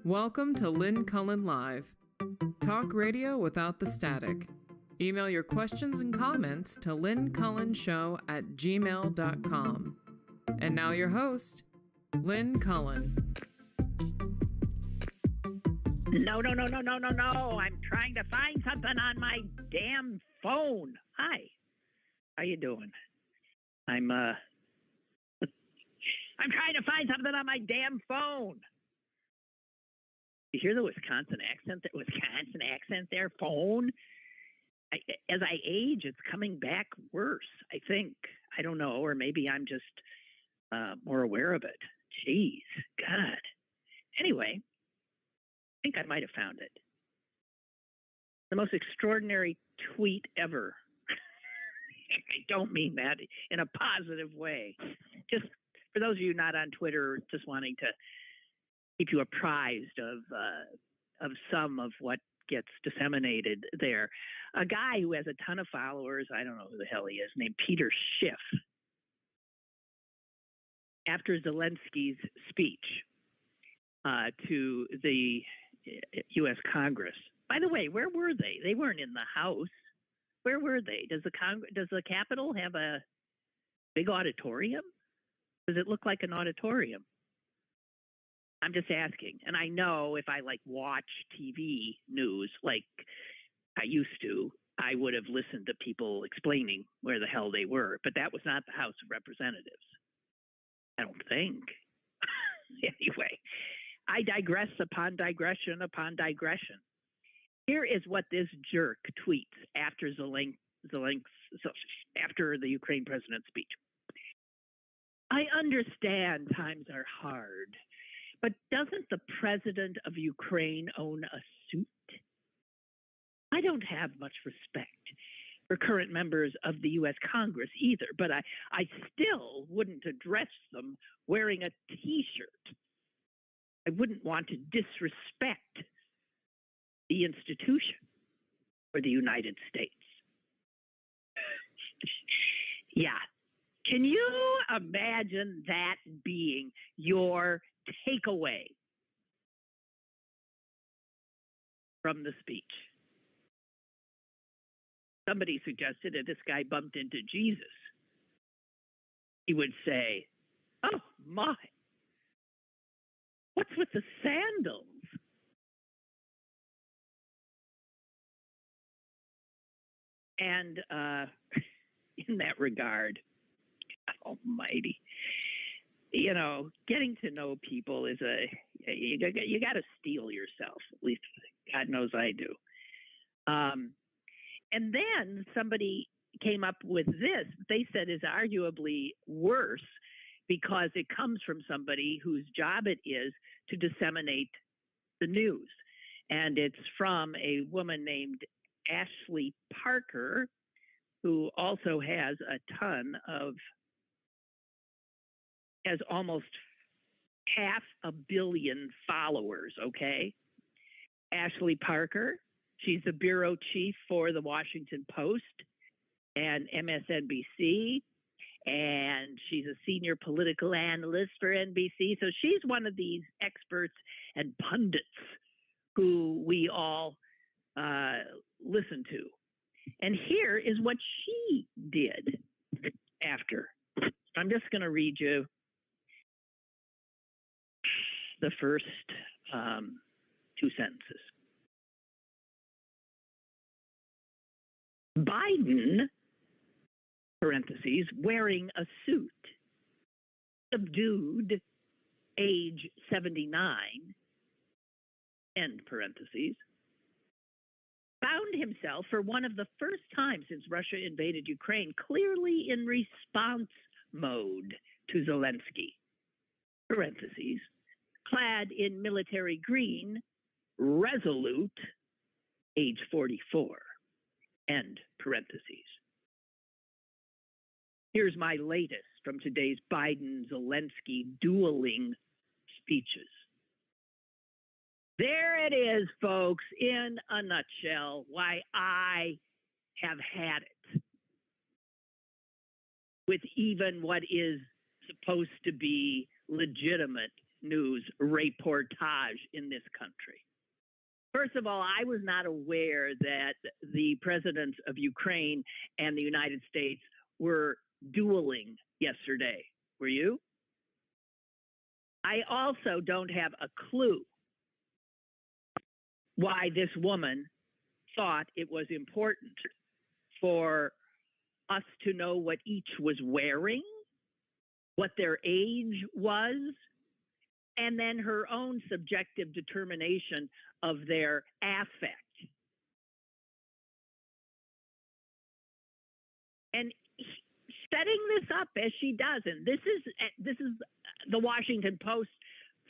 Welcome to Lynn Cullen Live. Talk radio without the static. Email your questions and comments to lynncullenshow@gmail.com. And now your host, Lynn Cullen. No. I'm trying to find something on my damn phone. Hi. How you doing? I'm trying to find something on my damn phone. You hear the Wisconsin accent there? Phone? As I age, it's coming back worse, I think. I don't know, or maybe I'm just more aware of it. Jeez, God. Anyway, I think I might have found it. The most extraordinary tweet ever. I don't mean that in a positive way. Just for those of you not on Twitter, just wanting to keep you apprised of some of what gets disseminated there. A guy who has a ton of followers, I don't know who the hell he is, named Peter Schiff, after Zelensky's speech to the U.S. Congress. By the way, where were they? They weren't in the House. Where were they? Does the Capitol have a big auditorium? Does it look like an auditorium? I'm just asking. And I know if I watch TV news like I used to, I would have listened to people explaining where the hell they were. But that was not the House of Representatives. I don't think. Anyway, I digress upon digression upon digression. Here is what this jerk tweets after after the Ukraine president's speech. I understand times are hard, but doesn't the president of Ukraine own a suit? I don't have much respect for current members of the U.S. Congress either, but I still wouldn't address them wearing a T-shirt. I wouldn't want to disrespect the institution or the United States. Yeah. Can you imagine that being your takeaway from the speech? Somebody suggested if this guy bumped into Jesus, he would say, "Oh my, what's with the sandals?" And in that regard, almighty, getting to know people is you got to steel yourself. At least God knows I do. And then somebody came up with this. They said is arguably worse because it comes from somebody whose job it is to disseminate the news. And it's from a woman named Ashley Parker, who also has almost 500 million followers, okay? Ashley Parker, she's the bureau chief for the Washington Post and MSNBC, and she's a senior political analyst for NBC. So she's one of these experts and pundits who we all listen to. And here is what she did after. I'm just going to read you the first 2 sentences. Biden, parentheses, wearing a suit, subdued, age 79, end parentheses, found himself for one of the first times since Russia invaded Ukraine clearly in response mode to Zelensky, parentheses, clad in military green, resolute, age 44, end parentheses. Here's my latest from today's Biden-Zelensky dueling speeches. There it is, folks, in a nutshell, why I have had it with even what is supposed to be legitimate news reportage in this country. First of all, I was not aware that the presidents of Ukraine and the United States were dueling yesterday. Were you? I also don't have a clue why this woman thought it was important for us to know what each was wearing, what their age was, and then her own subjective determination of their affect. And setting this up as she does, and this is the Washington Post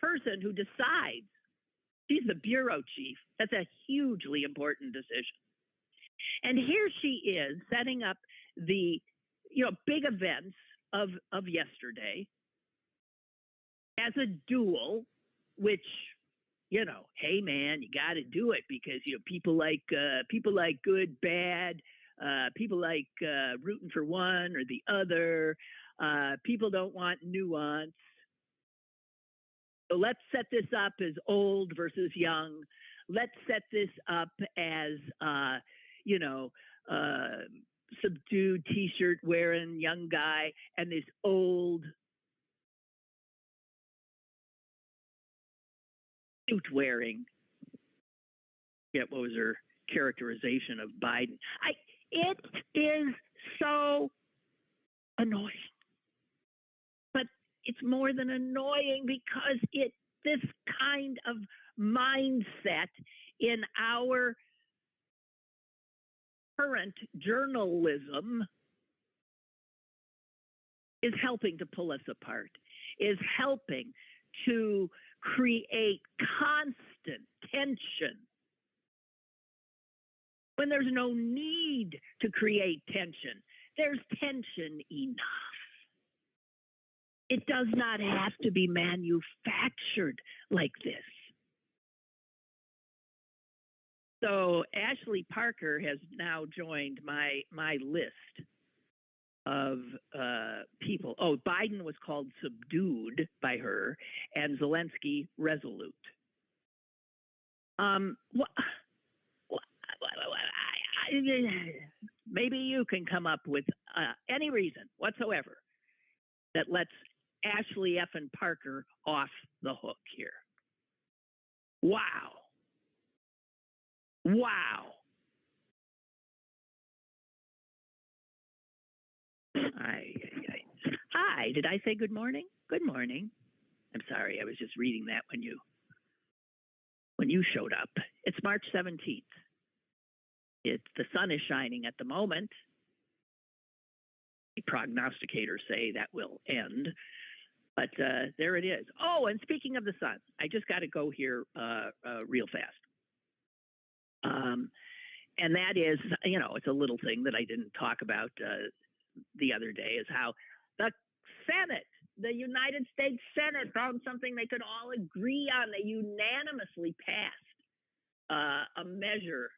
person who decides. She's the bureau chief. That's a hugely important decision. And here she is setting up the big events of yesterday as a duel, which, hey man, you got to do it because people like good, bad, people like rooting for one or the other. People don't want nuance. So let's set this up as old versus young. Let's set this up as subdued T-shirt wearing young guy and this old suit wearing. What was her characterization of Biden? It is so annoying. But it's more than annoying because this kind of mindset in our current journalism is helping to pull us apart, is helping to create constant tension when there's no need to create tension. There's tension enough. It does not have to be manufactured like this. So Ashley Parker has now joined my list of people. Oh, Biden was called subdued by her, and Zelensky resolute. Maybe you can come up with any reason whatsoever that lets Ashley effing Parker off the hook here. Wow. Hi, did I say good morning? Good morning. I'm sorry, I was just reading that when you showed up. It's March 17th. The sun is shining at the moment. The prognosticators say that will end. But there it is. Oh, and speaking of the sun, I just got to go here real fast. And that is, it's a little thing that I didn't talk about the other day, is how the Senate, the United States Senate, found something they could all agree on. They unanimously passed a measure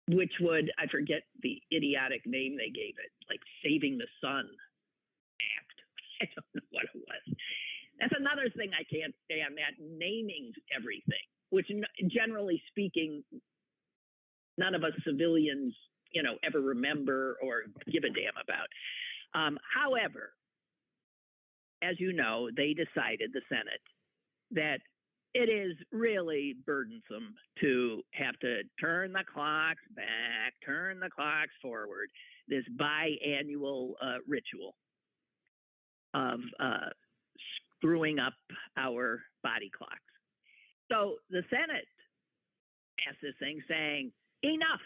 which would, I forget the idiotic name they gave it, like Saving the Sun Act. I don't know what it was. That's another thing I can't stand, that naming everything, which generally speaking, none of us civilians, ever remember or give a damn about. However, as you know, they decided, the Senate, that it is really burdensome to have to turn the clocks back, turn the clocks forward, this biannual ritual of screwing up our body clocks. So the Senate passed this thing saying, enough,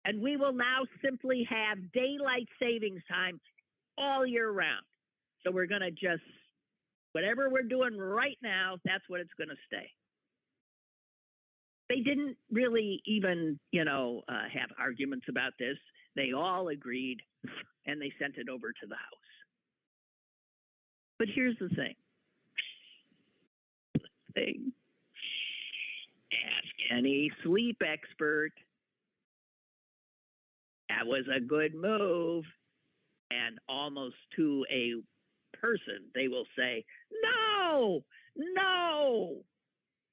and we will now simply have daylight savings time all year round. So we're going to just, whatever we're doing right now, that's what it's going to stay. They didn't really even, have arguments about this. They all agreed, and they sent it over to the House. But here's the thing. Ask any sleep expert. That was a good move, and almost to a person, they will say, no, no.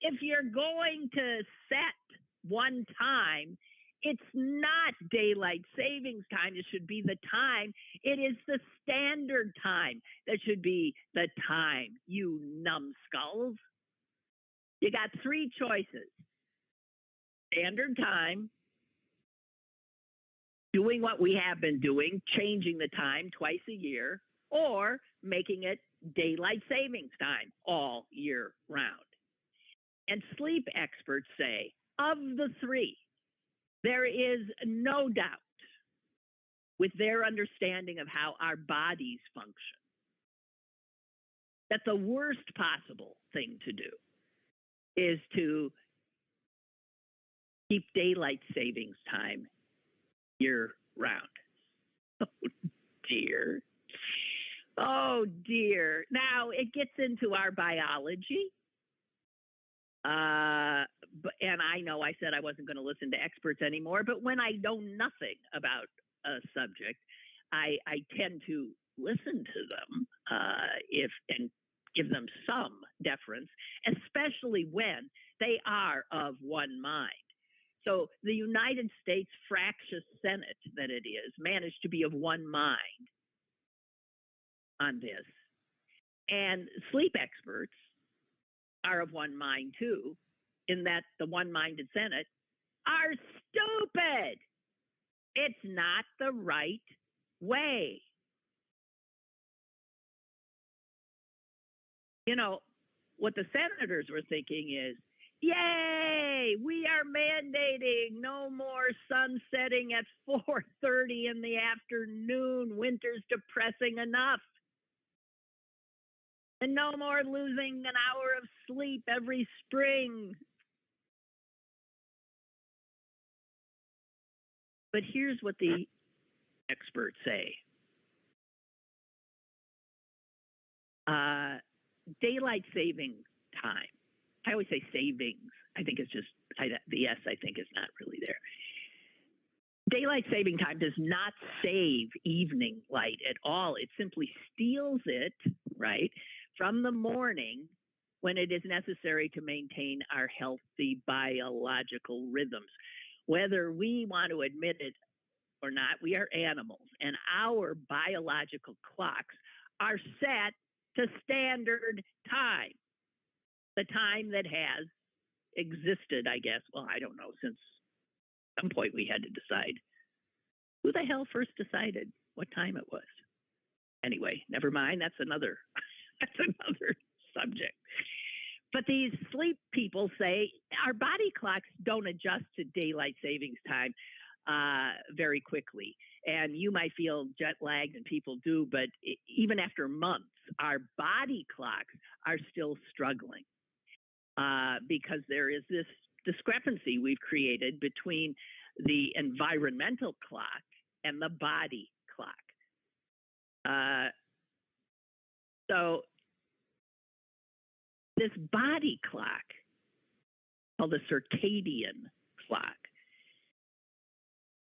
If you're going to set one time, it's not daylight savings time. It should be the time. It is the standard time that should be the time, you numbskulls. You got three choices. Standard time, doing what we have been doing, changing the time twice a year, or making it daylight savings time all year round. And sleep experts say, of the three, there is no doubt with their understanding of how our bodies function that the worst possible thing to do is to keep daylight savings time year round. Oh, dear. Oh, dear. Now, it gets into our biology. And I know I said I wasn't going to listen to experts anymore, but when I know nothing about a subject, I tend to listen to them and give them some deference, especially when they are of one mind. So the United States fractious Senate that it is managed to be of one mind on this. And sleep experts are of one mind too, in that the one-minded Senate are stupid. It's not the right way. You know, what the senators were thinking is, yay, we are mandating no more sunsetting at 4:30 in the afternoon. Winter's depressing enough. And no more losing an hour of sleep every spring. But here's what the experts say. Daylight saving time. I always say savings. I think it's just, the S I think is not really there. Daylight saving time does not save evening light at all. It simply steals it, right, from the morning when it is necessary to maintain our healthy biological rhythms. Whether we want to admit it or not, we are animals, and our biological clocks are set to standard time, the time that has existed, I guess. Well, I don't know, since some point we had to decide who the hell first decided what time it was. Anyway, never mind. That's another subject. But these sleep people say our body clocks don't adjust to daylight savings time very quickly. And you might feel jet lagged, and people do, but even after months, our body clocks are still struggling because there is this discrepancy we've created between the environmental clock and the body clock. So this body clock, called the circadian clock,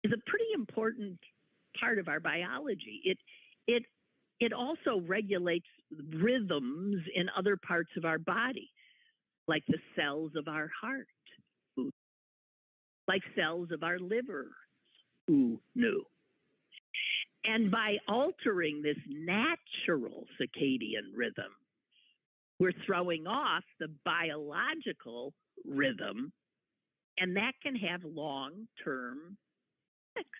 is a pretty important part of our biology. It also regulates rhythms in other parts of our body, like the cells of our heart, like cells of our liver. Who knew? And by altering this natural circadian rhythm, we're throwing off the biological rhythm, and that can have long-term effects.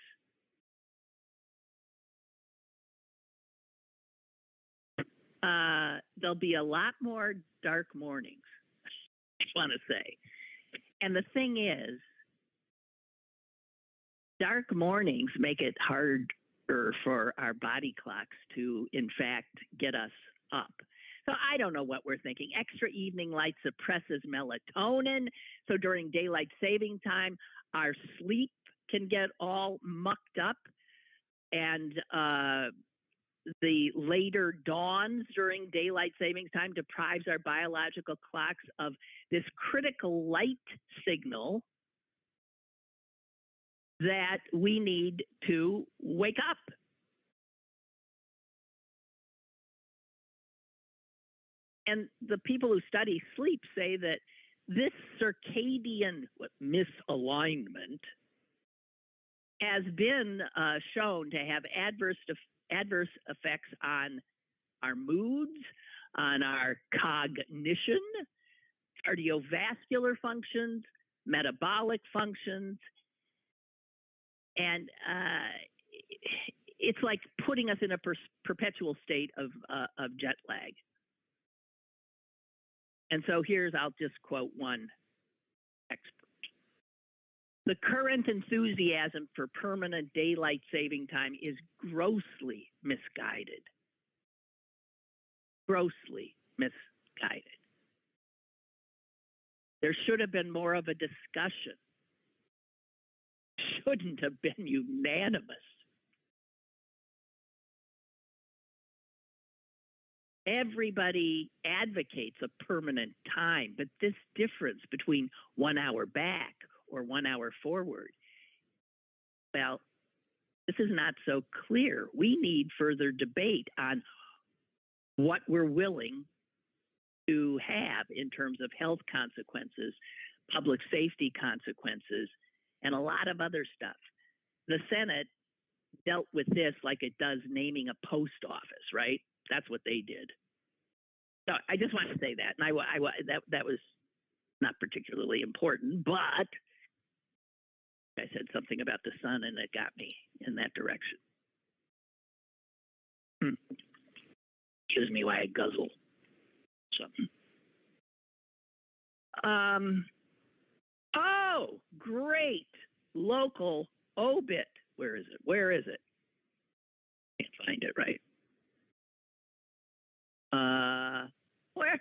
There'll be a lot more dark mornings, I want to say. And the thing is, dark mornings make it harder for our body clocks to, in fact, get us up. So I don't know what we're thinking. Extra evening light suppresses melatonin. So during daylight saving time, our sleep can get all mucked up. And the later dawns during daylight savings time deprives our biological clocks of this critical light signal that we need to wake up. And the people who study sleep say that this circadian misalignment has been shown to have adverse effects on our moods, on our cognition, cardiovascular functions, metabolic functions, and it's like putting us in a perpetual state of jet lag. And so I'll just quote one expert. The current enthusiasm for permanent daylight saving time is grossly misguided. Grossly misguided. There should have been more of a discussion. Shouldn't have been unanimous. Everybody advocates a permanent time, but this difference between 1 hour back or 1 hour forward, well, this is not so clear. We need further debate on what we're willing to have in terms of health consequences, public safety consequences, and a lot of other stuff. The Senate dealt with this like it does naming a post office, right? That's what they did. So I just want to say that, and that was not particularly important, but I said something about the sun, and it got me in that direction. Excuse me why I guzzle something. Oh, great local obit. Where is it? Where is it? Can't find it right. Where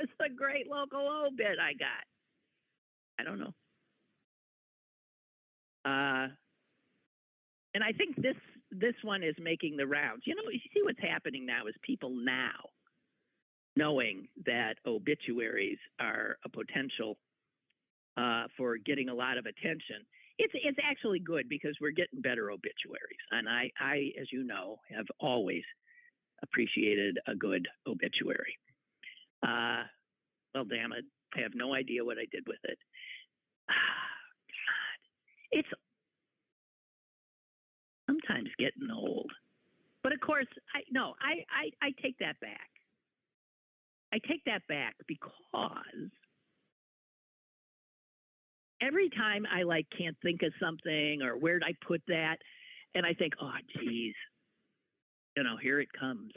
is the great local obit I got? I don't know. And I think this one is making the rounds. You see what's happening now is people now knowing that obituaries are a potential for getting a lot of attention. It's actually good because we're getting better obituaries. And I, as you know, have always appreciated a good obituary. Well, damn it. I have no idea what I did with it. God. It's sometimes getting old. But of course, I take that back. I take that back because every time I can't think of something or where'd I put that, and I think, oh, geez, here it comes,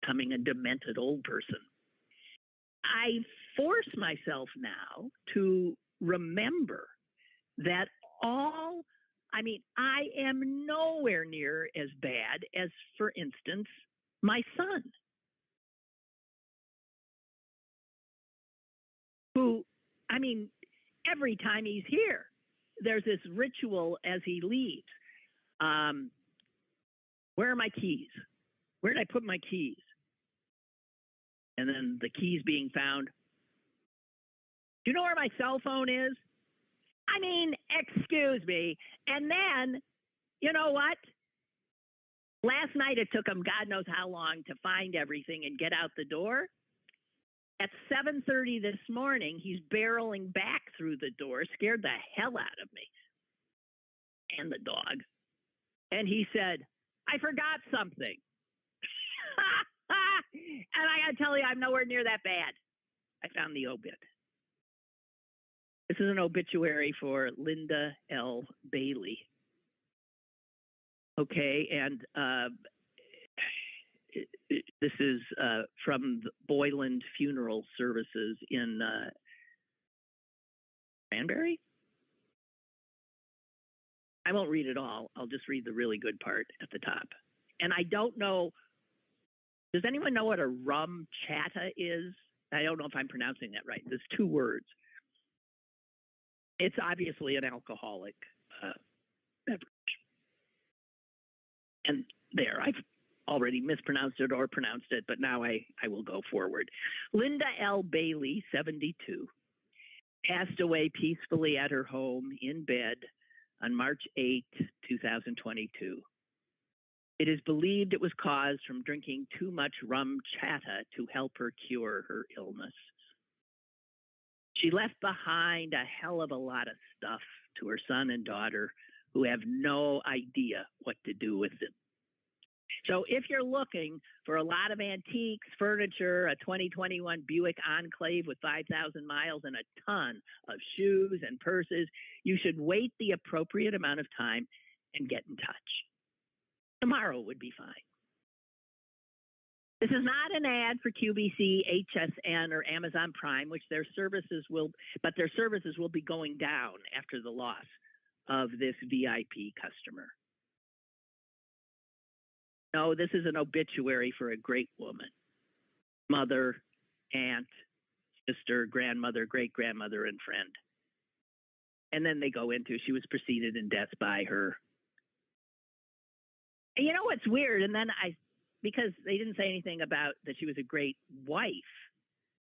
becoming a demented old person. I force myself now to remember that I am nowhere near as bad as, for instance, my son, who, every time he's here, there's this ritual as he leaves. Where are my keys? Where did I put my keys? And then the keys being found. Do you know where my cell phone is? Excuse me. And then, you know what? Last night it took him God knows how long to find everything and get out the door. At 7:30 this morning, he's barreling back through the door, scared the hell out of me and the dog. And he said, I forgot something. And I got to tell you, I'm nowhere near that bad. I found the obit. This is an obituary for Linda L. Bailey. Okay, and this is from the Boyland Funeral Services in Cranberry. I won't read it all. I'll just read the really good part at the top. And I don't know, does anyone know what a rum chata is? I don't know if I'm pronouncing that right. There's 2 words. It's obviously an alcoholic beverage. And there, I've already mispronounced it or pronounced it, but now I will go forward. Linda L. Bailey, 72, passed away peacefully at her home in bed on March 8, 2022. It is believed it was caused from drinking too much rum chata to help her cure her illness. She left behind a hell of a lot of stuff to her son and daughter who have no idea what to do with it. So if you're looking for a lot of antiques, furniture, a 2021 Buick Enclave with 5,000 miles and a ton of shoes and purses, you should wait the appropriate amount of time and get in touch. Tomorrow would be fine. This is not an ad for QVC, HSN, or Amazon Prime, which their services will be going down after the loss of this VIP customer. No, this is an obituary for a great woman. Mother, aunt, sister, grandmother, great-grandmother, and friend. And then they go into, she was preceded in death by her. And you know what's weird? And then because they didn't say anything about that she was a great wife,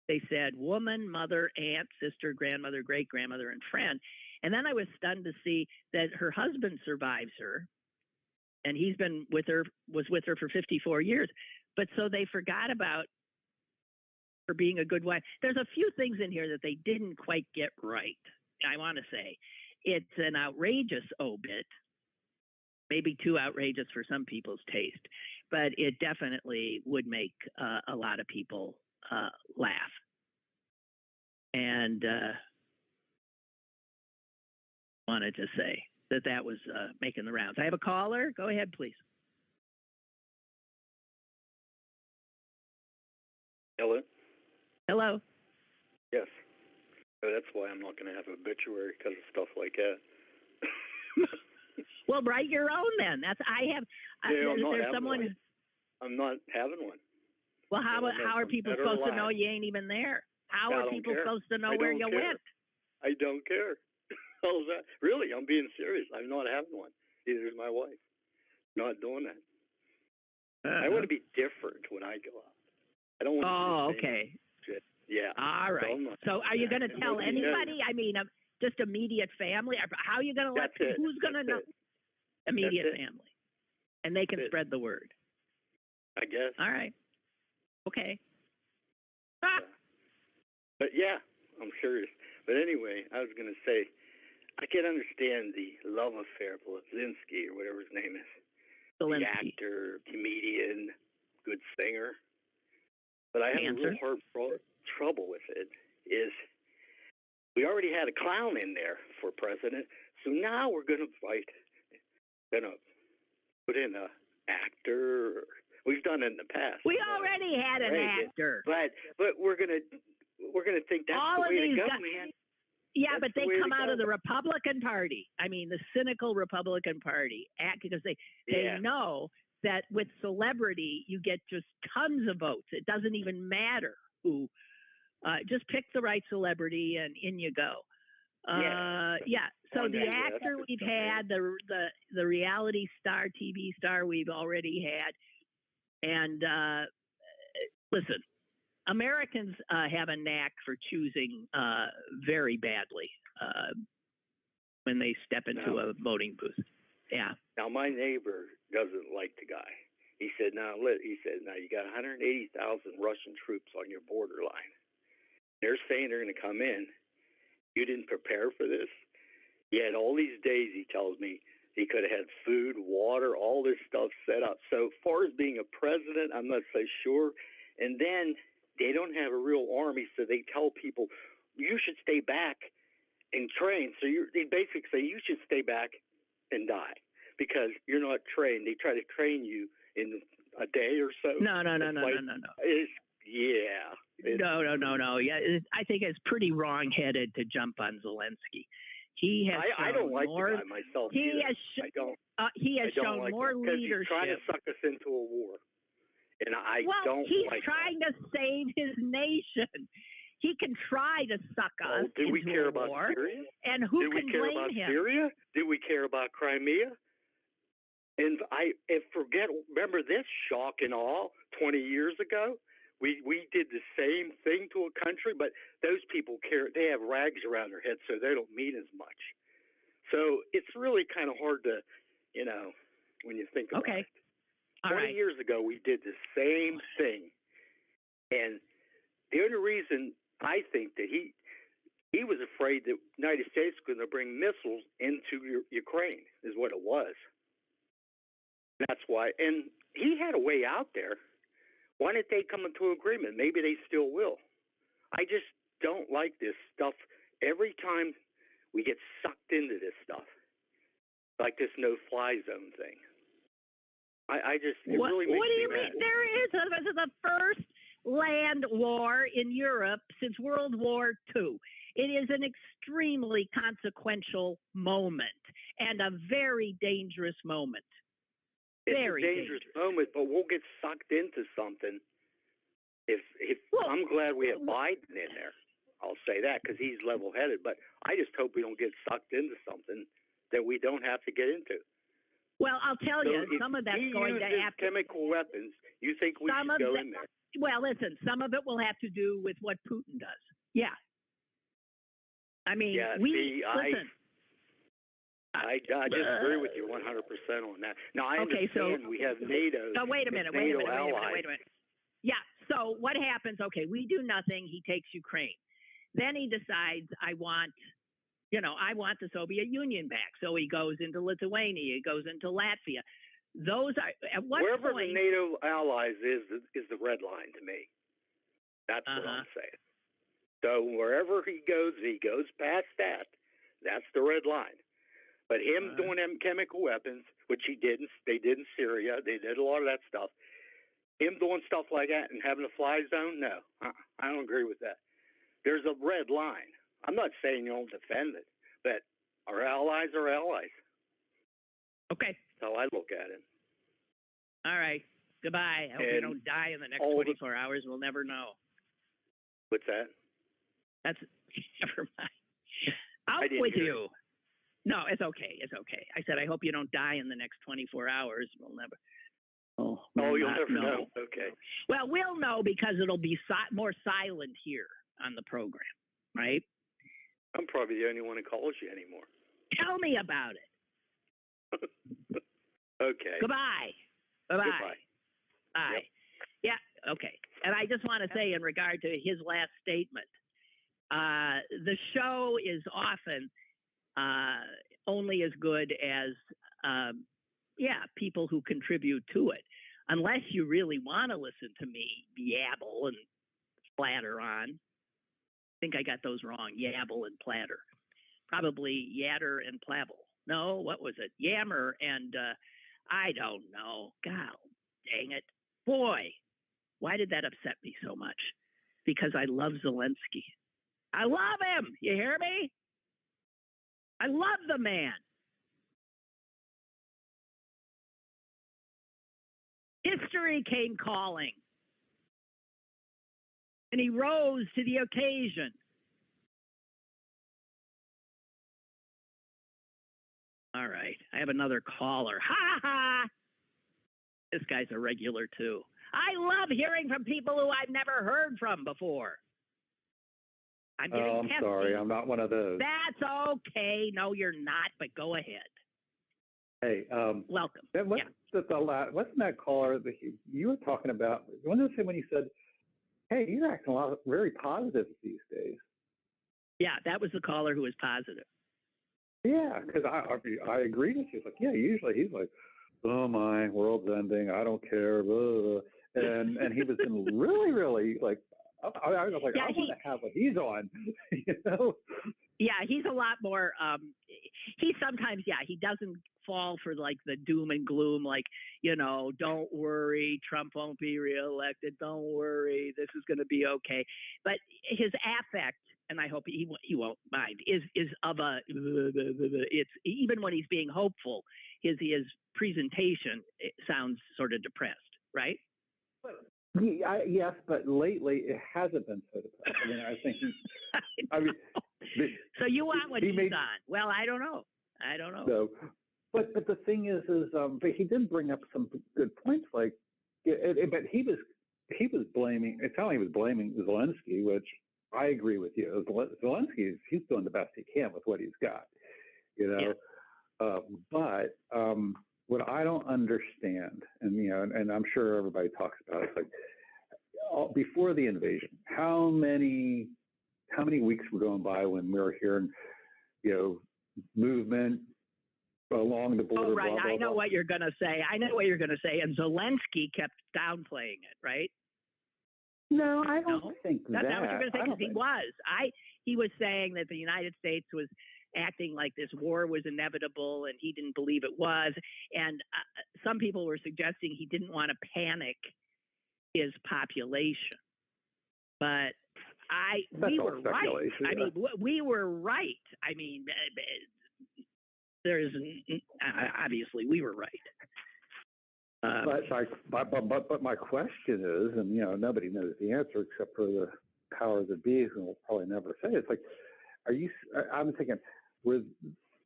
they said woman, mother, aunt, sister, grandmother, great-grandmother, and friend. And then I was stunned to see that her husband survives her. And he's been was with her for 54 years. But so they forgot about her being a good wife. There's a few things in here that they didn't quite get right, I want to say. It's an outrageous obit, maybe too outrageous for some people's taste, but it definitely would make a lot of people laugh. And wanted to say that was making the rounds. I have a caller. Go ahead, please. Hello? Hello. Yes. So that's why I'm not going to have an obituary, because of stuff like that. Well, write your own then. There's someone. One. I'm not having one. Well, how are people supposed to know you ain't even there? How are people supposed to know where you went? I don't care. Really, I'm being serious. I'm not having one. Neither is my wife. Not doing that. I want to be different when I go out. I don't want to. Oh, okay. Shit. Yeah. All right. So are you going to tell anybody? I mean, just immediate family? How are you going to let people? Who's going to know? Immediate family. And they can spread the word. I guess. All right. Okay. Yeah. But yeah, I'm serious. But anyway, I was going to say, I can understand the love affair of Linsky, or whatever his name is. The actor, comedian, good singer. But I have a real hard trouble with it is we already had a clown in there for president, so now we're going to put in a actor. We've done it in the past. We already had an actor. But we're going to think that's all the way to go, man. Yeah, but they come out of the Republican Party. I mean, the cynical Republican Party, because they know that with celebrity, you get just tons of votes. It doesn't even matter who. Just pick the right celebrity and in you go. So the actor we've had, the reality star, TV star we've already had. And listen, Americans have a knack for choosing very badly when they step into a voting booth. Yeah. Now my neighbor doesn't like the guy. He said, now you got 180,000 Russian troops on your borderline. They're saying they're going to come in. You didn't prepare for this. He had all these days, he tells me, he could have had food, water, all this stuff set up. So as far as being a president, I'm not so sure. And then they don't have a real army, so they tell people, you should stay back and train. So they basically say, you should stay back and die because you're not trained. They try to train you in a day or so. No. No. Yeah, I think it's pretty wrong-headed to jump on Zelensky. He has. I don't like the guy myself. He has shown more leadership. He's trying to suck us into a war, and I don't like that. He's trying to save his nation. He can try to suck us into a war. Did we care about war, Syria? And who can blame him? Syria? Did we care about Crimea? And remember this shock and awe 20 years ago? We did the same thing to a country, but those people care. They have rags around their heads, so they don't mean as much. So it's really kind of hard to, when you think about it. 20 years ago, we did the same thing. And the only reason I think that he was afraid that the United States was going to bring missiles into Ukraine is what it was. That's why. And he had a way out there. Why didn't they come into agreement? Maybe they still will. I just don't like this stuff. Every time we get sucked into this stuff, like this no-fly zone thing, I just, it really makes me mad. What do you mean? This is the first land war in Europe since World War II. It is an extremely consequential moment and a very dangerous moment. It's a dangerous moment, but we'll get sucked into something. I'm glad we have Biden in there. I'll say that because he's level-headed. But I just hope we don't get sucked into something that we don't have to get into. Well, I'll tell you, some of that's going to have chemical weapons. You think we should go in there? Well, listen, some of it will have to do with what Putin does. Yeah. I mean, listen. I disagree with you 100% on that. Now, I understand we have NATO. No, wait a minute. Yeah, so what happens? Okay, we do nothing. He takes Ukraine. Then he decides, I want the Soviet Union back. So he goes into Lithuania. He goes into Latvia. Those are, at what wherever point, the NATO allies is the red line to me. That's what I'm saying. So wherever he goes past that. That's the red line. But him doing them chemical weapons, which they did in Syria, they did a lot of that stuff. Him doing stuff like that and having a fly zone, no, I don't agree with that. There's a red line. I'm not saying you don't defend it, but our allies are allies. Okay. That's how I look at it. All right. Goodbye. I hope you don't die in the next 24 hours. We'll never know. What's that? That's never mind. Out with you. No, it's okay. It's okay. I said, I hope you don't die in the next 24 hours. We'll never. You'll never know. Okay. Well, we'll know because it'll be more silent here on the program, right? I'm probably the only one who calls you anymore. Tell me about it. Okay. Goodbye. Bye-bye. Goodbye. Bye. Yep. Yeah, okay. And I just want to say in regard to his last statement, the show is often only as good as, people who contribute to it. Unless you really want to listen to me yabble and platter on. I think I got those wrong, yabble and platter. Probably yatter and plavel. No, what was it? Yammer and, I don't know. God dang it. Boy, why did that upset me so much? Because I love Zelensky. I love him. You hear me? I love the man. History came calling. And he rose to the occasion. All right. I have another caller. Ha ha! This guy's a regular, too. I love hearing from people who I've never heard from before. I'm sorry. I'm not one of those. That's okay. No, you're not, but go ahead. Hey, welcome. Wasn't that caller that you were talking about? When you said, hey, you're acting very positive these days. Yeah, that was the caller who was positive. Yeah, because I agreed with you. It's like, yeah, usually he's like, oh my, world's ending. I don't care. Blah, blah, blah. And he was really, really like, I was like, I want to have what he's on, you know? Yeah, he's a lot more, he sometimes, he doesn't fall for like the doom and gloom, like, don't worry, Trump won't be reelected. Don't worry, this is going to be okay. But his affect, and I hope he won't mind, is of a, it's even when he's being hopeful, his presentation sounds sort of depressed, right? Yes, but lately it hasn't been so depressed. I mean, I think so you want what he's on? Well, I don't know. No, but the thing is, but he did bring up some good points. Like, but he was blaming. It sounded like he was blaming Zelensky, which I agree with you. Zelensky he's doing the best he can with what he's got, you know. Yeah. But what I don't understand, and I'm sure everybody talks about it. It's like before the invasion, how many weeks were going by when we were hearing, movement along the border? Oh, right. Blah, blah, I know blah. what you're going to say. And Zelensky kept downplaying it, right? No, I don't think That's that. not what you're going to say, because he was. He was saying that the United States was acting like this war was inevitable, and he didn't believe it was. And some people were suggesting he didn't want to panic his population. But we were right. Yeah. I mean, we were right. I mean, obviously we were right. But my question is, and nobody knows the answer except for the powers that be, who will probably never say it. It's like, I'm thinking, were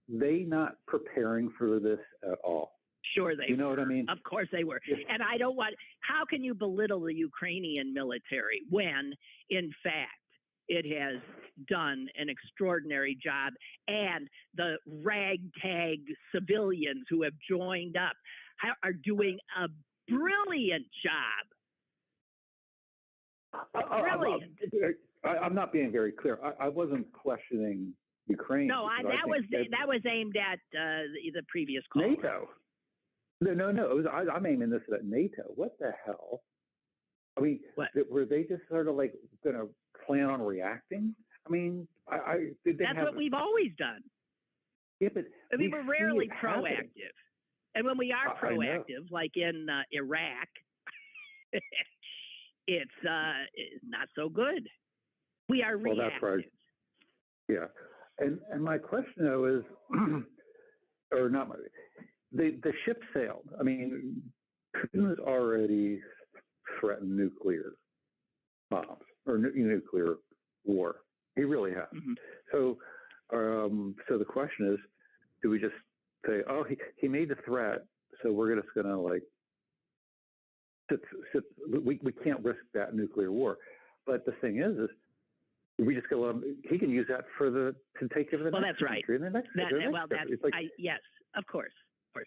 they not preparing for this at all? Sure they were. You know what I mean? Of course they were. And how can you belittle the Ukrainian military when, in fact, it has done an extraordinary job, and the ragtag civilians who have joined up are doing a brilliant job. Brilliant. I'm not being very clear. I wasn't questioning Ukraine. No, that was aimed at the previous call. NATO. No. I'm aiming this at NATO. What the hell? I mean, were they just sort of like going to plan on reacting? I mean, that's what we've always done. Yeah, but we're rarely proactive. And when we are proactive, like in Iraq, it's not so good. We are reactive. Well, that's right. Yeah. And my question, though, is, or not the ship sailed. I mean, Putin has already threatened nuclear bombs or nuclear war. He really has. Mm-hmm. So the question is, do we just say, oh, he made the threat, so we're just going to like we can't risk that nuclear war. But the thing is we just go, he can use that to take over the next that's right. country and the next yes, of course.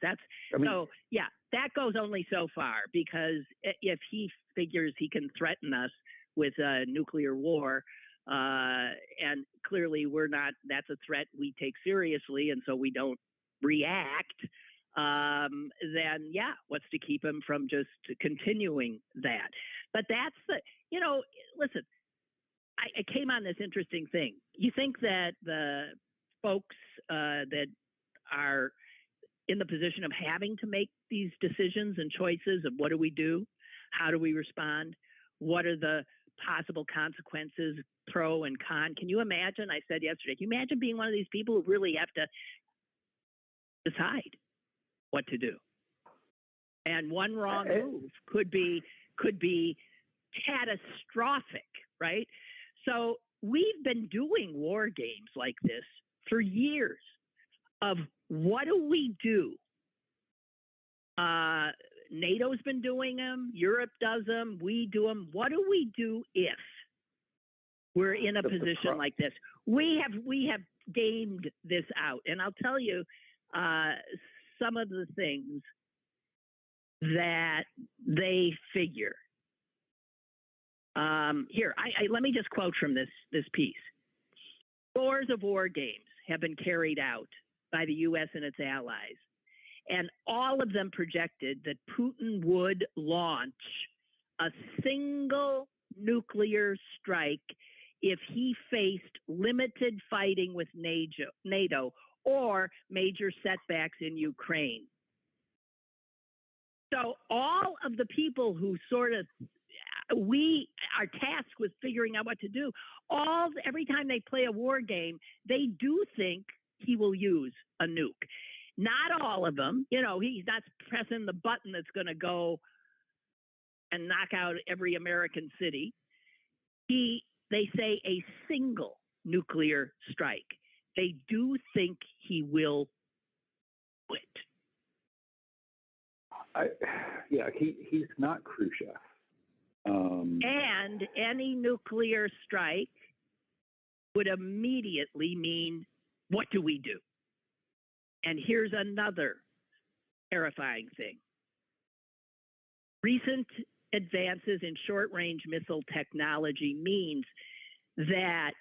That goes only so far, because if he figures he can threaten us with a nuclear war, and clearly we're not, that's a threat we take seriously, and so we don't react, then what's to keep him from just continuing that? But that's listen, I came on this interesting thing. You think that the folks that are in the position of having to make these decisions and choices of what do we do, how do we respond, what are the possible consequences, pro and con? Can you imagine? I said yesterday, can you imagine being one of these people who really have to decide what to do? And one wrong move could be catastrophic, right? So we've been doing war games like this for years of what do we do? NATO's been doing them. Europe does them. We do them. What do we do if we're in a position like this? We have gamed this out, and I'll tell you some of the things that they figure. Here, let me just quote from this piece. Scores of war games have been carried out by the U.S. and its allies, and all of them projected that Putin would launch a single nuclear strike if he faced limited fighting with NATO or major setbacks in Ukraine. So all of the people who we are tasked with figuring out what to do, every time they play a war game, they do think he will use a nuke. Not all of them. He's not pressing the button that's going to go and knock out every American city. They say a single nuclear strike. They do think he will do it. He's not Khrushchev. And any nuclear strike would immediately mean, what do we do? And here's another terrifying thing. Recent advances in short-range missile technology means that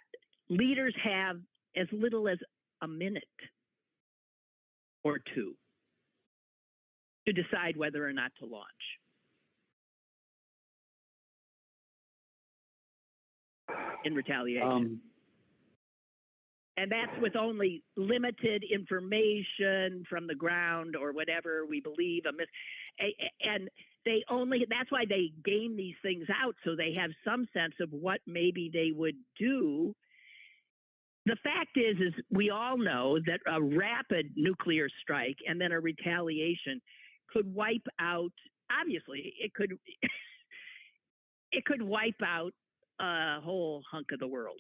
leaders have as little as a minute or two to decide whether or not to launch. In retaliation. And that's with only limited information from the ground or whatever we believe. And they only, that's why they game these things out, so they have some sense of what maybe they would do. The fact is we all know that a rapid nuclear strike and then a retaliation could wipe out, obviously, it could wipe out a whole hunk of the world.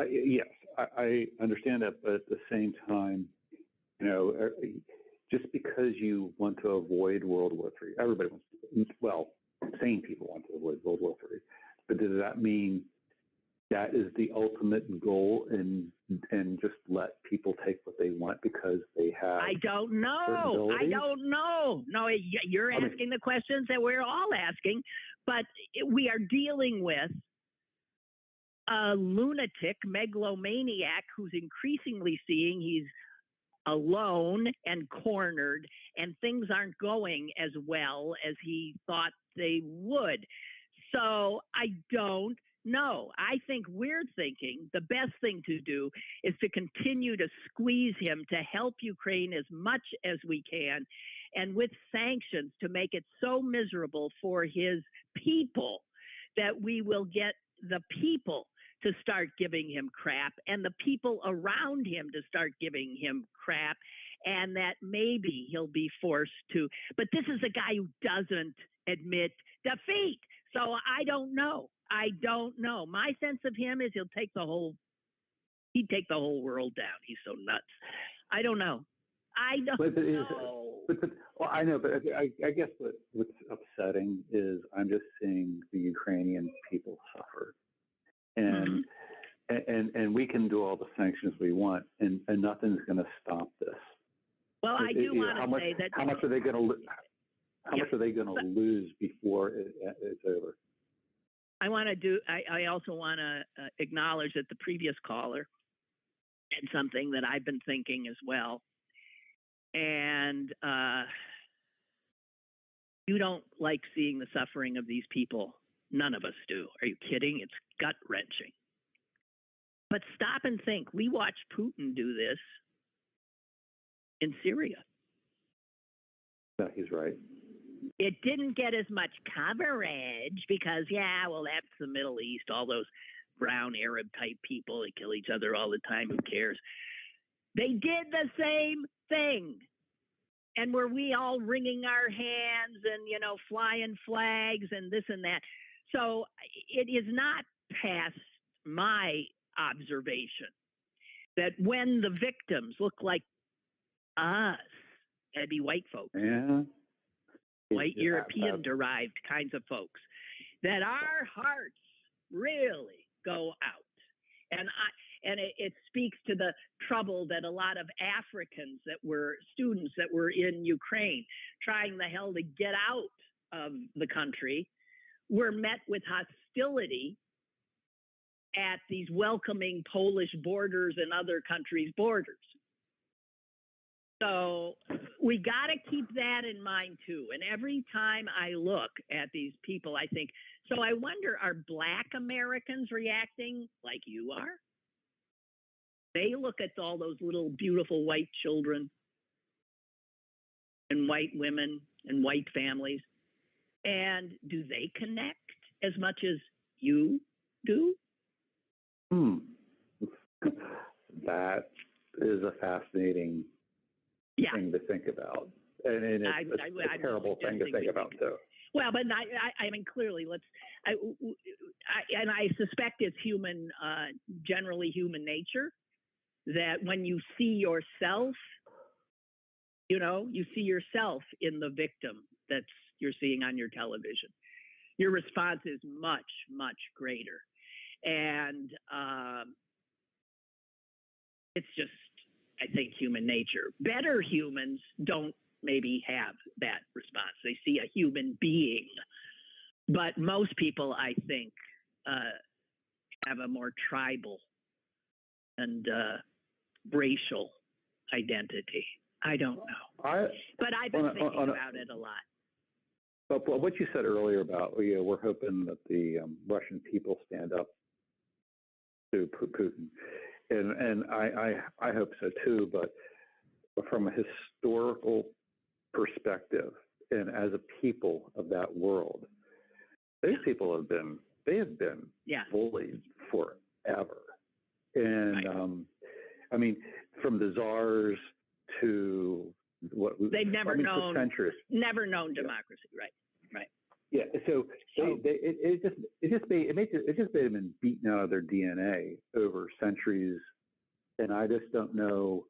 Yes, I understand that, but at the same time, just because you want to avoid World War III, everybody wants to, well, sane people want to avoid World War III, but does that mean that is the ultimate goal and just let people take what they want because they have? I don't know. No, you're asking the questions that we're all asking, but we are dealing with a lunatic megalomaniac who's increasingly seeing he's alone and cornered, and things aren't going as well as he thought they would. So I don't know. I think we're thinking the best thing to do is to continue to squeeze him to help Ukraine as much as we can, and with sanctions to make it so miserable for his people that we will get the people to start giving him crap and the people around him to start giving him crap, and that maybe he'll be forced to. But this is a guy who doesn't admit defeat. So I don't know. My sense of him is he'd take the whole world down. He's so nuts. I don't know. Well, I know, but I guess what's upsetting is I'm just seeing the Ukrainian people suffer. And and we can do all the sanctions we want, and nothing's going to stop this. Well, I do want to say that. How much are they going to? How much are they going to lose before it's over? I also want to acknowledge that the previous caller said something that I've been thinking as well, and you don't like seeing the suffering of these people. None of us do. Are you kidding? It's gut-wrenching. But stop and think. We watched Putin do this in Syria. Yeah, he's right. It didn't get as much coverage because, that's the Middle East. All those brown Arab-type people, they kill each other all the time. Who cares? They did the same thing. And were we all wringing our hands and, flying flags and this and that? So it is not past my observation that when the victims look like us, that'd be white folks, white European-derived kinds of folks, that our hearts really go out. And it speaks to the trouble that a lot of Africans that were students that were in Ukraine trying the hell to get out of the country were met with hostility at these welcoming Polish borders and other countries' borders. So we got to keep that in mind too. And every time I look at these people, I think, so I wonder, are Black Americans reacting like you are? They look at all those little beautiful white children and white women and white families, and do they connect as much as you do? That is a fascinating thing to think about, and it's a terrible thing to think about too. Well, but I mean, clearly, I suspect it's human, generally human nature, that when you see yourself, you see yourself in the victim that you're seeing on your television. Your response is much, much greater. And it's just, I think, human nature. Better humans don't maybe have that response. They see a human being. But most people, I think, have a more tribal and racial identity. I don't know. But I've been thinking about it a lot. But what you said earlier about, we're hoping that the Russian people stand up to Putin, and I hope so too. But from a historical perspective, and as a people of that world, these people have been bullied forever, and I mean, from the czars to what they've never known centuries. Never known democracy, right? Yeah, so it just made them beaten out of their DNA over centuries, and I just don't know,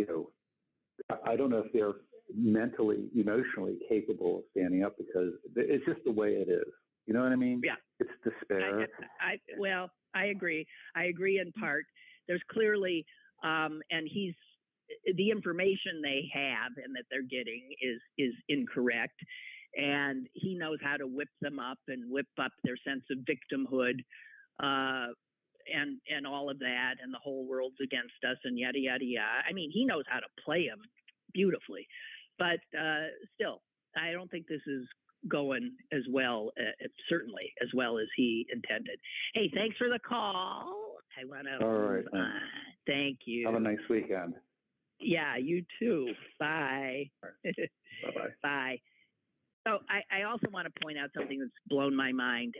I don't know if they're mentally, emotionally capable of standing up, because it's just the way it is. You know what I mean? Yeah, it's despair. I agree. I agree in part. There's clearly, and the information they have and that they're getting is incorrect. And he knows how to whip them up and whip up their sense of victimhood, and all of that, and the whole world's against us, and yada yada yada. I mean, he knows how to play them beautifully, but still, I don't think this is going as well, certainly as well as he intended. Hey, thanks for the call. I want to. All right. Thank you. Have a nice weekend. Yeah, you too. Bye. Bye-bye. Bye. So I also want to point out something that's blown my mind.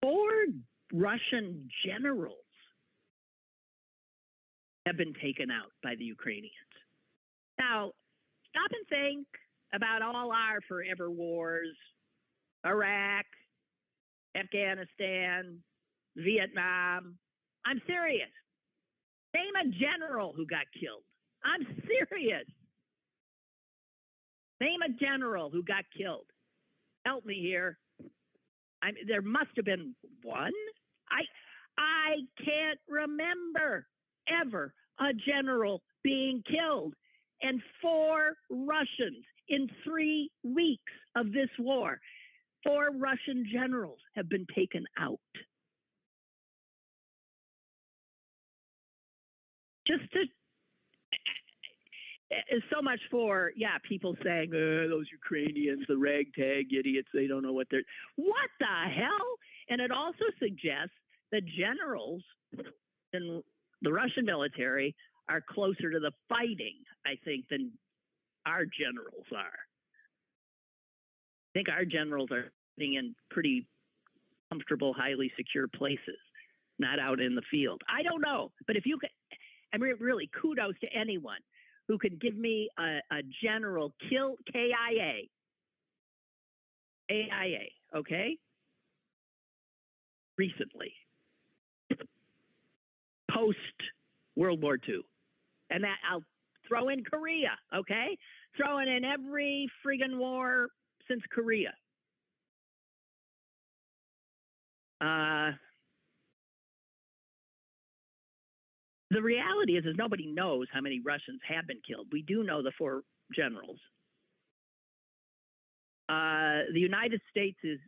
4 Russian generals have been taken out by the Ukrainians. Now, stop and think about all our forever wars: Iraq, Afghanistan, Vietnam. I'm serious. Name a general who got killed. I'm serious. Name a general who got killed. Help me here. There must have been one. I can't remember ever a general being killed. And 4 Russians in 3 weeks of this war, 4 Russian generals have been taken out. Just to, so much for, people saying, those Ukrainians, the ragtag idiots, they don't know what they're, what the hell? And it also suggests that generals in the Russian military are closer to the fighting, I think, than our generals are. I think our generals are sitting in pretty comfortable, highly secure places, not out in the field. I don't know, but if you could, I mean, really, kudos to anyone who could give me a general killed, KIA, okay, recently, post World War II. And that I'll throw in Korea, okay? Throwing in every friggin' war since Korea. The reality is nobody knows how many Russians have been killed. We do know the 4 generals. The United States is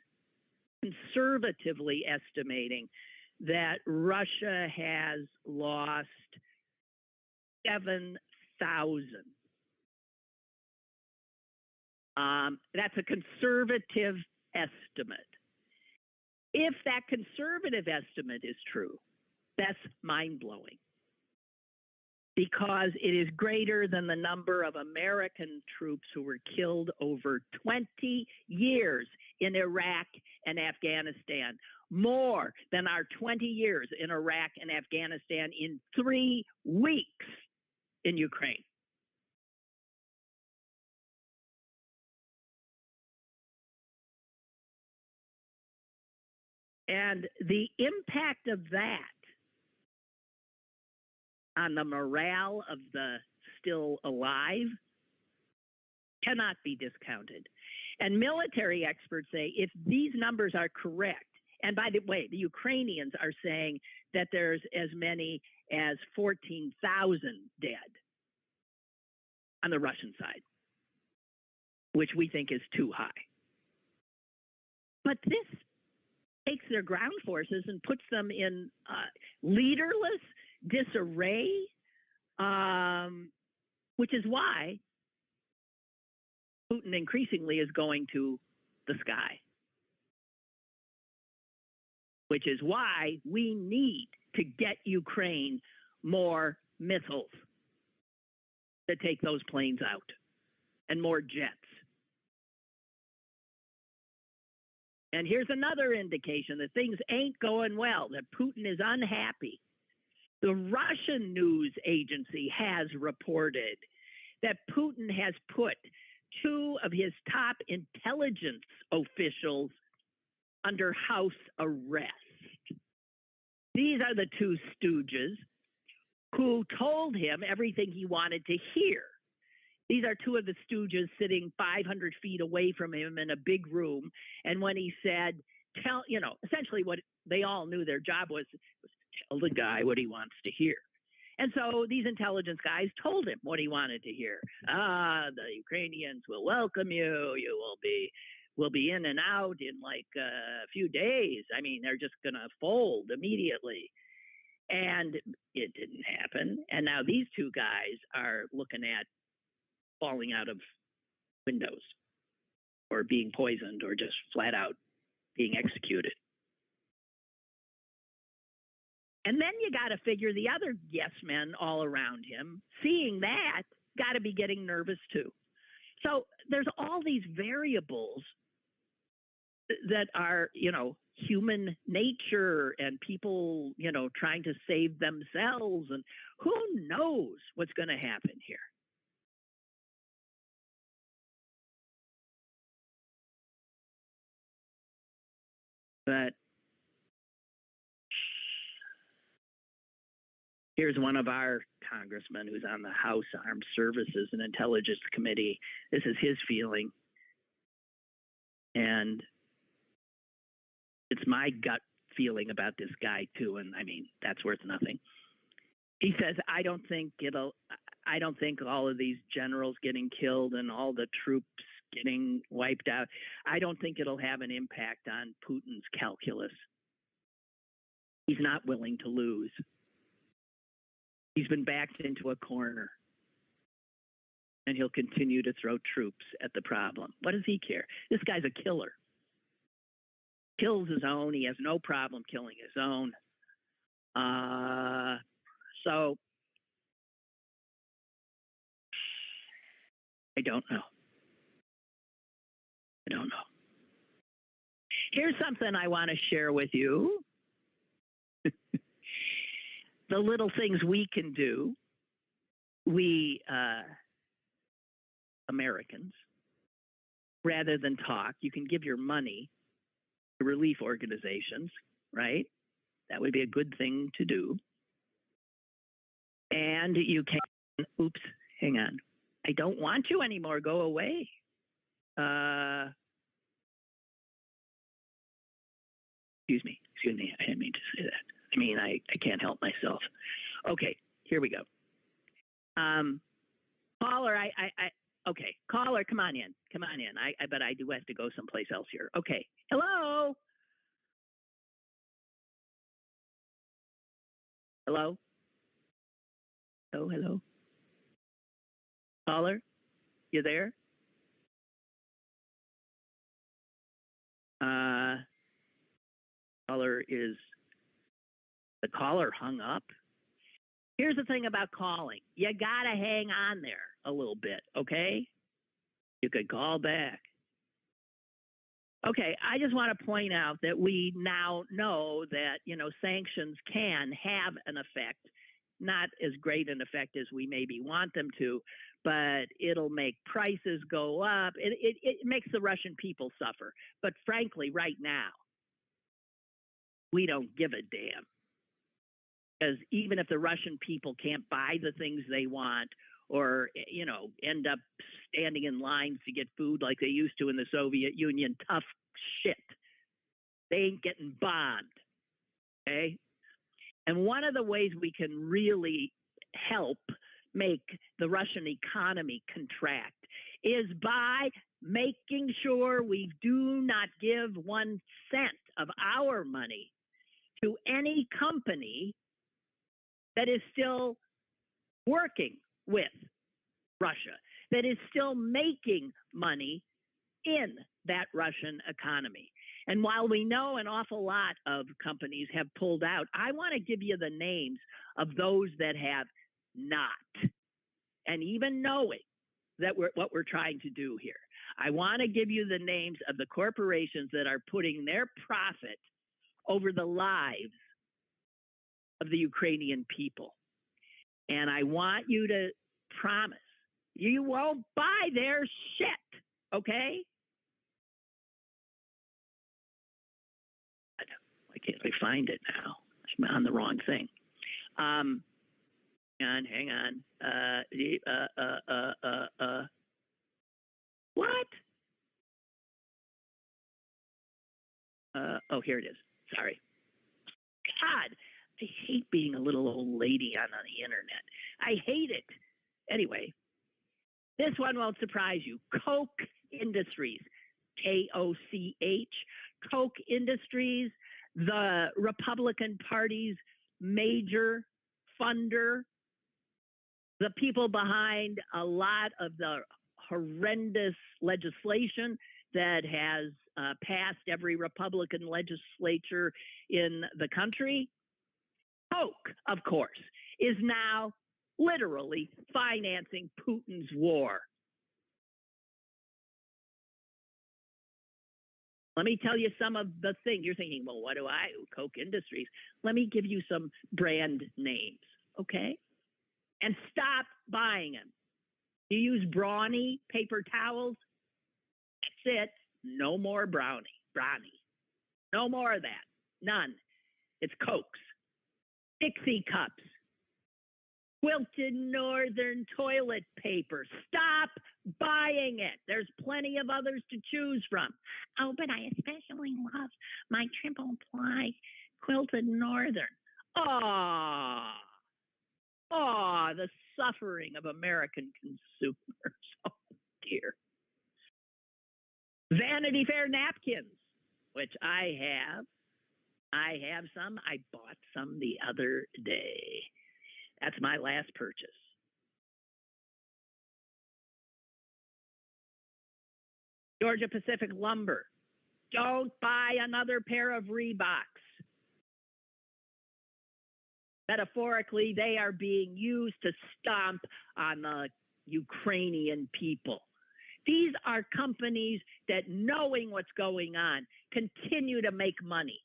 conservatively estimating that Russia has lost 7,000. That's a conservative estimate. If that conservative estimate is true, that's mind-blowing, because it is greater than the number of American troops who were killed over 20 years in Iraq and Afghanistan, more than our 20 years in Iraq and Afghanistan in 3 weeks in Ukraine. And the impact of that on the morale of the still alive cannot be discounted. And military experts say if these numbers are correct, And by the way, the Ukrainians are saying that there's as many as 14,000 dead on the Russian side, which we think is too high. But this takes their ground forces and puts them in leaderless disarray, which is why Putin increasingly is going to the sky, which is why we need to get Ukraine more missiles to take those planes out and more jets. And here's another indication that things ain't going well, that Putin is unhappy. The Russian news agency has reported that Putin has put 2 of his top intelligence officials under house arrest. These are the 2 stooges who told him everything he wanted to hear. These are 2 of the stooges sitting 500 feet away from him in a big room. And when he said, essentially what they all knew their job was to tell the guy what he wants to hear. And so these intelligence guys told him what he wanted to hear. The Ukrainians will welcome you. You will be in and out in like a few days. I mean, they're just going to fold immediately. And it didn't happen. And now these 2 guys are looking at falling out of windows or being poisoned or just flat out being executed. And then you got to figure the other yes men all around him, seeing that, got to be getting nervous too. So there's all these variables that are, human nature and people, trying to save themselves. And who knows what's going to happen here? But here's one of our congressmen who's on the House Armed Services and Intelligence Committee. This is his feeling. And it's my gut feeling about this guy too. And I mean, that's worth nothing. He says, I don't think all of these generals getting killed and all the troops getting wiped out, I don't think it'll have an impact on Putin's calculus. He's not willing to lose. He's been backed into a corner, and he'll continue to throw troops at the problem. What does he care? This guy's a killer. Kills his own. He has no problem killing his own. So I don't know. Here's something I want to share with you. The little things we can do, we Americans, rather than talk, you can give your money to relief organizations, right? That would be a good thing to do. And you can, oops, hang on. I don't want you anymore. Go away. Excuse me. I didn't mean to say that. I mean, I can't help myself. Okay, here we go. Caller, okay, caller, come on in. But I do have to go someplace else here. Okay, hello? Hello? Hello? Caller, you there? The caller hung up. Here's the thing about calling. You got to hang on there a little bit, okay? You could call back. Okay, I just want to point out that we now know that, sanctions can have an effect, not as great an effect as we maybe want them to, but it'll make prices go up. It makes the Russian people suffer. But frankly, right now, we don't give a damn. Because even if the Russian people can't buy the things they want or, end up standing in lines to get food like they used to in the Soviet Union, tough shit. They ain't getting bombed. Okay? And one of the ways we can really help make the Russian economy contract is by making sure we do not give 1 cent of our money to any company that is still working with Russia, that is still making money in that Russian economy. And while we know an awful lot of companies have pulled out, I want to give you the names of those that have not. And even knowing that what we're trying to do here, I want to give you the names of the corporations that are putting their profit over the lives of the Ukrainian people. And I want you to promise you won't buy their shit, okay? Why can't I find it now? I'm on the wrong thing. Hang on. What? Oh, here it is. Sorry. God, I hate being a little old lady on the internet. I hate it. Anyway, this one won't surprise you. Koch Industries, Koch. Koch Industries, the Republican Party's major funder, the people behind a lot of the horrendous legislation that has passed every Republican legislature in the country. Koch, of course, is now literally financing Putin's war. Let me tell you some of the things. You're thinking, well, what do Koch Industries? Let me give you some brand names, okay? And stop buying them. You use Brawny paper towels? That's it. No more Brownie. No more of that. None. It's Koch's. Dixie cups. Quilted Northern toilet paper. Stop buying it. There's plenty of others to choose from. Oh, but I especially love my triple ply Quilted Northern. Oh, the suffering of American consumers. Oh, dear. Vanity Fair napkins, which I have. I have some. I bought some the other day. That's my last purchase. Georgia Pacific Lumber. Don't buy another pair of Reeboks. Metaphorically, they are being used to stomp on the Ukrainian people. These are companies that, knowing what's going on, continue to make money.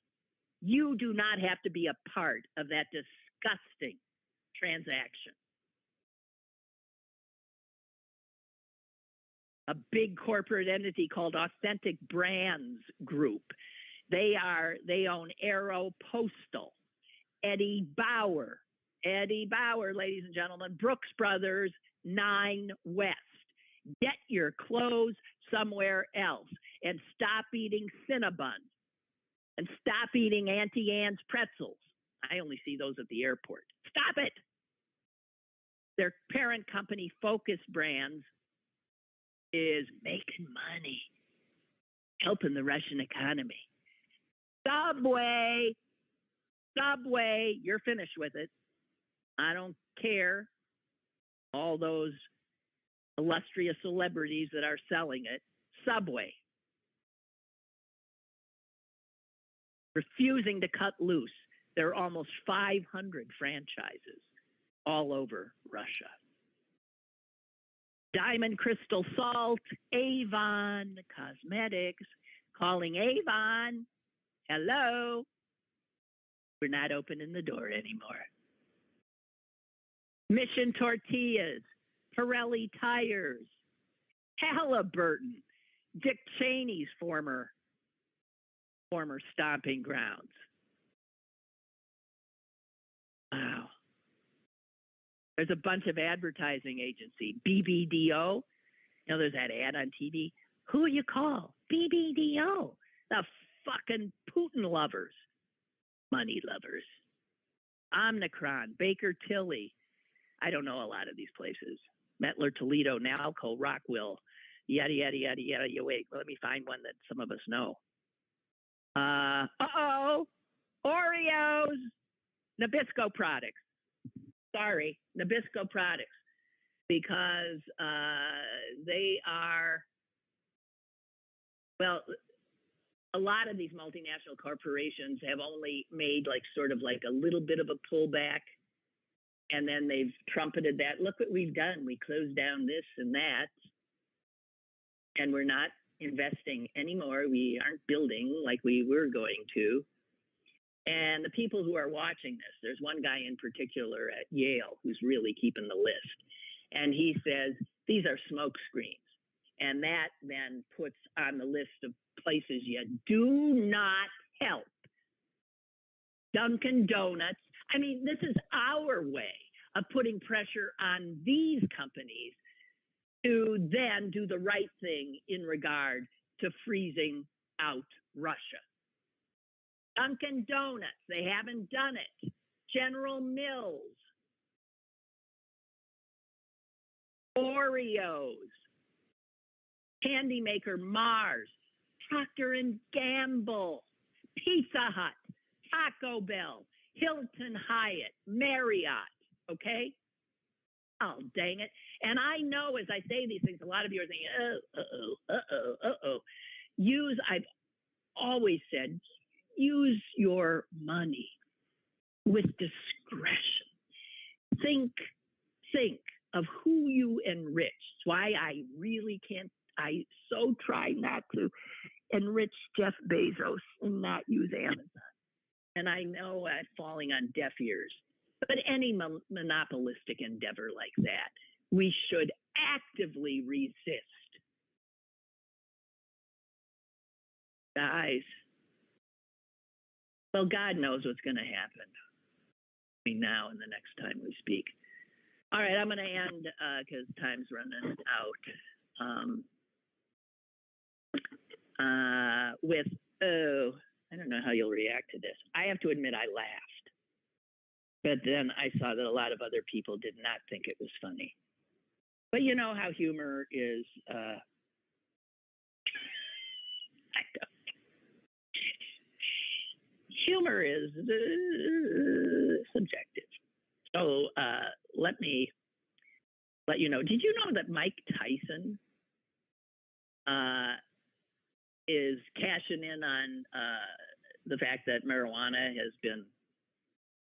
You do not have to be a part of that disgusting transaction. A big corporate entity called Authentic Brands Group. They own Aero Postal, Eddie Bauer, ladies and gentlemen, Brooks Brothers, 9 West. Get your clothes somewhere else and stop eating Cinnabon and stop eating Auntie Anne's pretzels. I only see those at the airport. Stop it. Their parent company, Focus Brands, is making money, helping the Russian economy. Subway, you're finished with it. I don't care. All those illustrious celebrities that are selling it. Subway. Refusing to cut loose. There are almost 500 franchises all over Russia. Diamond Crystal Salt, Avon Cosmetics, calling Avon. Hello. We're not opening the door anymore. Mission Tortillas, Pirelli Tires, Halliburton, Dick Cheney's former stomping grounds. Wow. There's a bunch of advertising agency, BBDO. There's that ad on TV. Who you call? BBDO, the fucking Putin lovers, money lovers. Omnicron, Baker Tilly. I don't know a lot of these places. Mettler, Toledo, Nalco, Rockville, yada, yada, yada, yada. Wait, let me find one that some of us know. Oreos, Nabisco products. Sorry, Nabisco products. Because they are, well, a lot of these multinational corporations have only made like sort of like a little bit of a pullback, and then they've trumpeted that. Look what we've done. We closed down this and that, and we're not investing anymore. We aren't building like we were going to. And the people who are watching this, there's one guy in particular at Yale who's really keeping the list. And he says, these are smoke screens. And that then puts on the list of places you do not help. Dunkin' Donuts. I mean, this is our way of putting pressure on these companies to then do the right thing in regard to freezing out Russia. Dunkin' Donuts, they haven't done it. General Mills. Oreos, candy maker Mars, Procter and Gamble, Pizza Hut, Taco Bell, Hilton Hyatt, Marriott, okay? Oh, dang it. And I know as I say these things, a lot of you are thinking, I've always said, use your money with discretion. Think of who you enrich. That's why I so try not to enrich Jeff Bezos and not use Amazon. And I know I'm falling on deaf ears, but any monopolistic endeavor like that, we should actively resist. Guys, well, God knows what's going to happen between now and the next time we speak. All right, I'm going to end because time's running out with, I don't know how you'll react to this. I have to admit I laughed. But then I saw that a lot of other people did not think it was funny. But you know how humor is, humor is subjective. So let me let you know. Did you know that Mike Tyson is cashing in on the fact that marijuana has been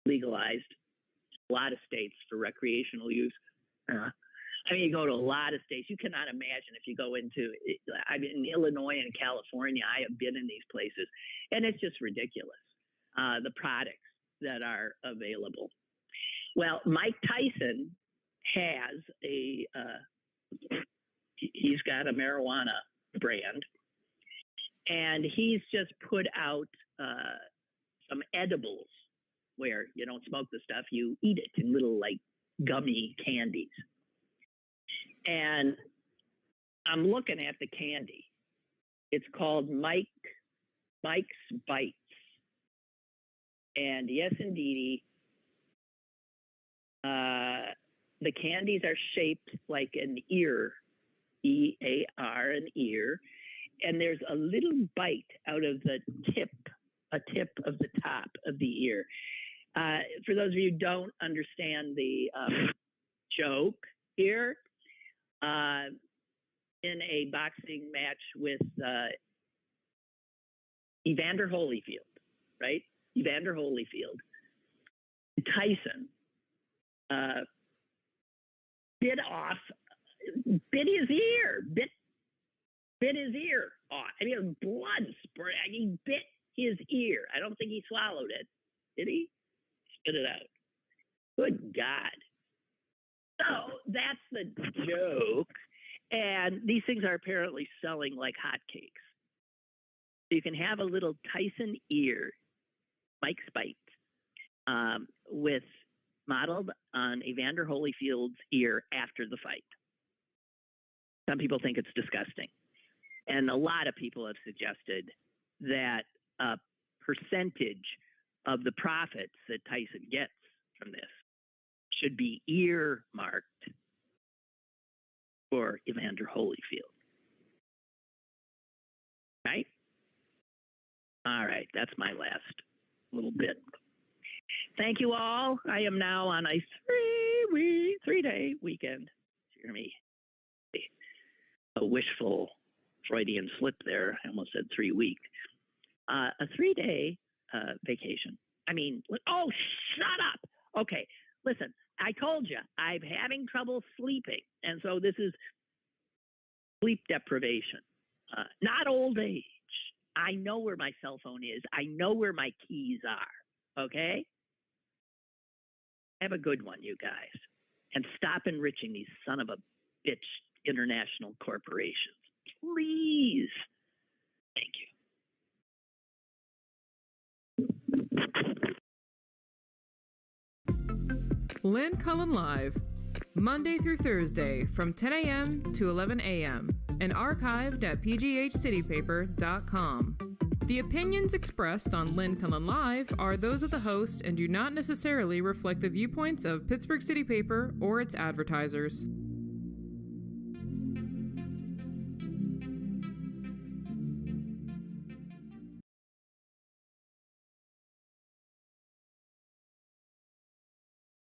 legalized in a lot of states for recreational use? I mean, you go to a lot of states. You cannot imagine if you go into, I mean, in Illinois and California, I have been in these places, and it's just ridiculous, the products that are available. Well, Mike Tyson has he's got a marijuana brand, and he's just put out some edibles where you don't smoke the stuff, you eat it in little like gummy candies. And I'm looking at the candy. It's called Mike's Bites. And yes, indeedy, the candies are shaped like an ear, E-A-R, an ear. And there's a little bite out of the tip of the top of the ear. For those of you who don't understand the joke here, in a boxing match with Evander Holyfield, right? Evander Holyfield. Tyson bit his ear off. I mean, blood spray. He bit his ear. I don't think he swallowed it. Did he? Spit it out. Good God. So that's the joke. And these things are apparently selling like hotcakes. So you can have a little Tyson ear, Mike's Bite, with modeled on Evander Holyfield's ear after the fight. Some people think it's disgusting. And a lot of people have suggested that a percentage of the profits that Tyson gets from this should be earmarked for Evander Holyfield. Right? All right, that's my last little bit. Thank you all. I am now on a 3-day weekend. Hear me? A wishful Freudian slip there. I almost said 3 week. A 3-day vacation. I mean, oh, shut up. Okay, listen, I told you I'm having trouble sleeping. And so this is sleep deprivation, not old age. I know where my cell phone is. I know where my keys are. Okay? Have a good one, you guys. And stop enriching these son of a bitch international corporations. Please. Thank you. Lynn Cullen Live, Monday through Thursday from 10 a.m. to 11 a.m. and archived at pghcitypaper.com. The opinions expressed on Lynn Cullen Live are those of the host and do not necessarily reflect the viewpoints of Pittsburgh City Paper or its advertisers.